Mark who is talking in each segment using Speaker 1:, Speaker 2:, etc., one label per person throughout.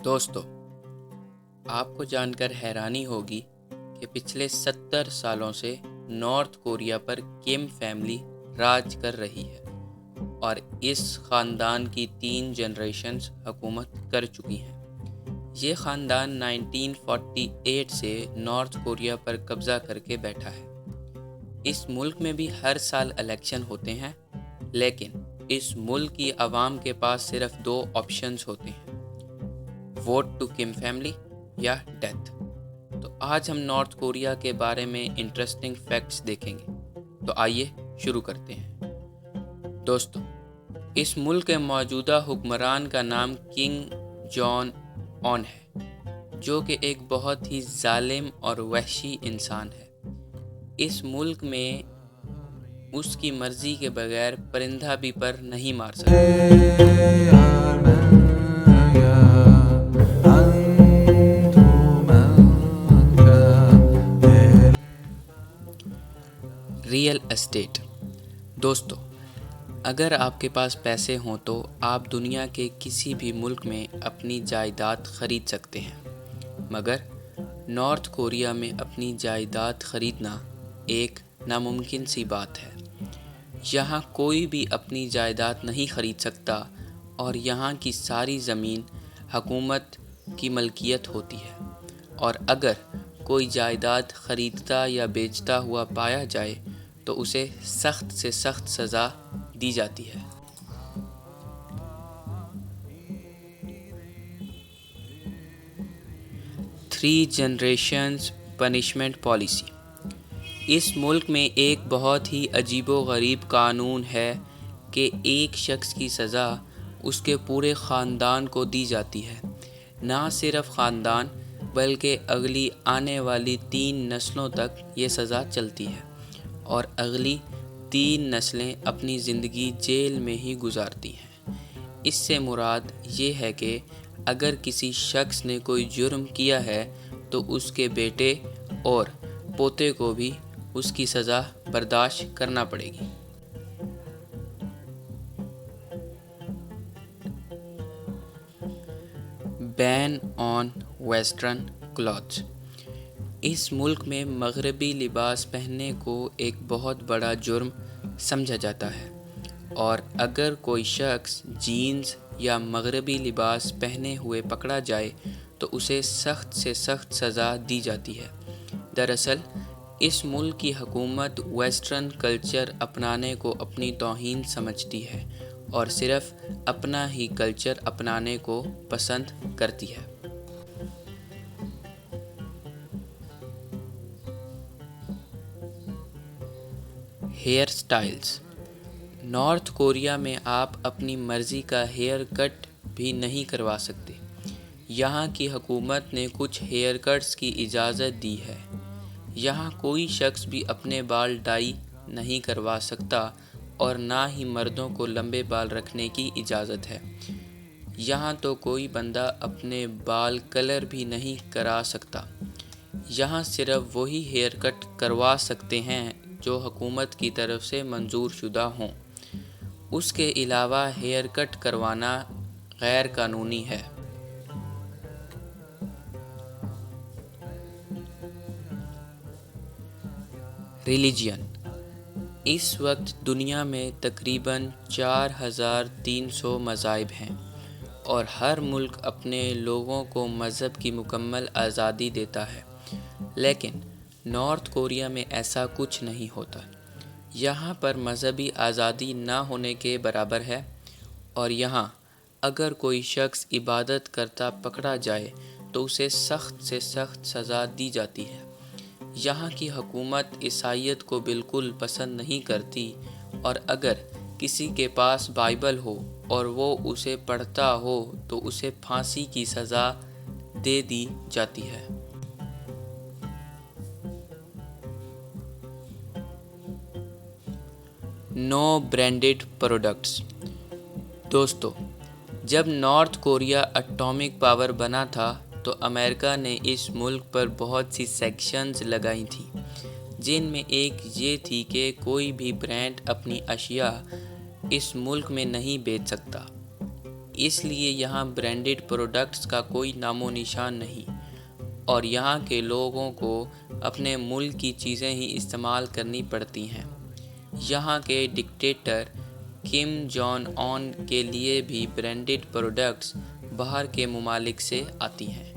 Speaker 1: دوستو، آپ کو جان کر حیرانی ہوگی کہ پچھلے 70 سالوں سے نارتھ کوریا پر کم فیملی راج کر رہی ہے اور اس خاندان کی 3 جنریشنز حکومت کر چکی ہیں۔ یہ خاندان 1948 سے نارتھ کوریا پر قبضہ کر کے بیٹھا ہے۔ اس ملک میں بھی ہر سال الیکشن ہوتے ہیں، لیکن اس ملک کی عوام کے پاس صرف 2 آپشنز ہوتے ہیں: ووٹ ٹو کم فیملی یا ڈیتھ۔ تو آج ہم نارتھ کوریا کے بارے میں انٹرسٹنگ فیکٹس دیکھیں گے۔ تو آئیے شروع کرتے ہیں۔ دوستو، اس ملک کے موجودہ حکمران کا نام کنگ جون اون ہے، جو کہ ایک بہت ہی ظالم اور وحشی انسان ہے۔ اس ملک میں اس کی مرضی کے بغیر پرندہ بھی پر نہیں مار سکتا۔ Real estate. دوستو، اگر آپ کے پاس پیسے ہوں تو آپ دنیا کے کسی بھی ملک میں اپنی جائیداد خرید سکتے ہیں، مگر نارتھ کوریا میں اپنی جائیداد خریدنا ایک ناممکن سی بات ہے۔ یہاں کوئی بھی اپنی جائیداد نہیں خرید سکتا اور یہاں کی ساری زمین حکومت کی ملکیت ہوتی ہے، اور اگر کوئی جائیداد خریدتا یا بیچتا ہوا پایا جائے تو اسے سخت سے سخت سزا دی جاتی ہے۔ Three generations punishment policy. اس ملک میں ایک بہت ہی عجیب و غریب قانون ہے کہ ایک شخص کی سزا اس کے پورے خاندان کو دی جاتی ہے۔ نہ صرف خاندان بلکہ اگلی آنے والی 3 نسلوں تک یہ سزا چلتی ہے، اور اگلی 3 نسلیں اپنی زندگی جیل میں ہی گزارتی ہیں۔ اس سے مراد یہ ہے کہ اگر کسی شخص نے کوئی جرم کیا ہے تو اس کے بیٹے اور پوتے کو بھی اس کی سزا برداشت کرنا پڑے گی۔ بین آن ویسٹرن کلوتھس۔ اس ملک میں مغربی لباس پہننے کو ایک بہت بڑا جرم سمجھا جاتا ہے، اور اگر کوئی شخص جینز یا مغربی لباس پہنے ہوئے پکڑا جائے تو اسے سخت سے سخت سزا دی جاتی ہے۔ دراصل اس ملک کی حکومت ویسٹرن کلچر اپنانے کو اپنی توہین سمجھتی ہے اور صرف اپنا ہی کلچر اپنانے کو پسند کرتی ہے۔ Hair styles. نارتھ کوریا میں آپ اپنی مرضی کا ہیئر کٹ بھی نہیں کروا سکتے۔ یہاں کی حکومت نے کچھ ہیئر کٹس کی اجازت دی ہے۔ یہاں کوئی شخص بھی اپنے بال ڈائی نہیں کروا سکتا اور نہ ہی مردوں کو لمبے بال رکھنے کی اجازت ہے۔ یہاں تو کوئی بندہ اپنے بال کلر بھی نہیں کرا سکتا۔ یہاں صرف وہی ہیئر کٹ کروا سکتے ہیں جو حکومت کی طرف سے منظور شدہ ہوں۔ اس کے علاوہ ہیئر کٹ کروانا غیر قانونی ہے۔ ریلیجن۔ اس وقت دنیا میں تقریباً 4300 مذاہب ہیں، اور ہر ملک اپنے لوگوں کو مذہب کی مکمل آزادی دیتا ہے، لیکن نارتھ کوریا میں ایسا کچھ نہیں ہوتا۔ یہاں پر مذہبی آزادی نہ ہونے کے برابر ہے، اور یہاں اگر کوئی شخص عبادت کرتا پکڑا جائے تو اسے سخت سے سخت سزا دی جاتی ہے۔ یہاں کی حکومت عیسائیت کو بالکل پسند نہیں کرتی، اور اگر کسی کے پاس بائبل ہو اور وہ اسے پڑھتا ہو تو اسے پھانسی کی سزا دے دی جاتی ہے۔ نو برانڈڈ پروڈکٹس۔ دوستو، جب نارتھ کوریا اٹامک پاور بنا تھا تو امریکہ نے اس ملک پر بہت سی سینکشنز لگائی تھیں، جن میں ایک یہ تھی کہ کوئی بھی برانڈ اپنی اشیاء اس ملک میں نہیں بیچ سکتا۔ اس لیے یہاں برانڈڈ پروڈکٹس کا کوئی نام و نشان نہیں، اور یہاں کے لوگوں کو اپنے ملک کی چیزیں ہی استعمال کرنی پڑتی ہیں۔ یہاں کے ڈکٹیٹر کم جونگ ان کے لیے بھی برانڈڈ پروڈکٹس باہر کے ممالک سے آتی ہیں۔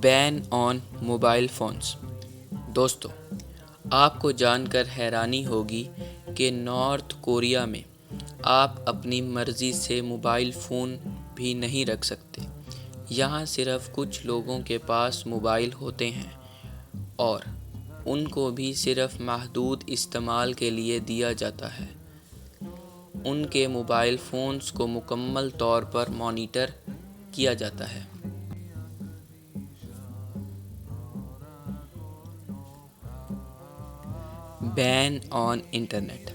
Speaker 1: بین آن موبائل فونز۔ دوستو، آپ کو جان کر حیرانی ہوگی کہ نارتھ کوریا میں آپ اپنی مرضی سے موبائل فون بھی نہیں رکھ سکتے۔ یہاں صرف کچھ لوگوں کے پاس موبائل ہوتے ہیں، اور ان کو بھی صرف محدود استعمال کے لیے دیا جاتا ہے۔ ان کے موبائل فونز کو مکمل طور پر مانیٹر کیا جاتا ہے۔ بین آن انٹرنیٹ۔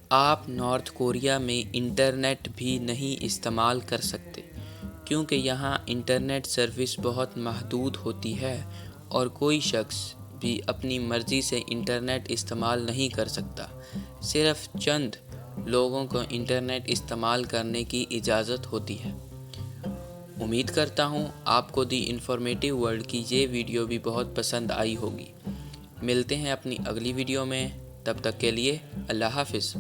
Speaker 1: آپ نارتھ کوریا میں انٹرنیٹ بھی نہیں استعمال کر سکتے، کیونکہ یہاں انٹرنیٹ سروس بہت محدود ہوتی ہے اور کوئی شخص بھی اپنی مرضی سے انٹرنیٹ استعمال نہیں کر سکتا۔ صرف چند لوگوں کو انٹرنیٹ استعمال کرنے کی اجازت ہوتی ہے۔ امید کرتا ہوں آپ کو دی انفارمیٹیو ورلڈ کی یہ ویڈیو بھی بہت پسند آئی ہوگی۔ ملتے ہیں اپنی اگلی ویڈیو میں، تب تک کے لیے اللہ حافظ۔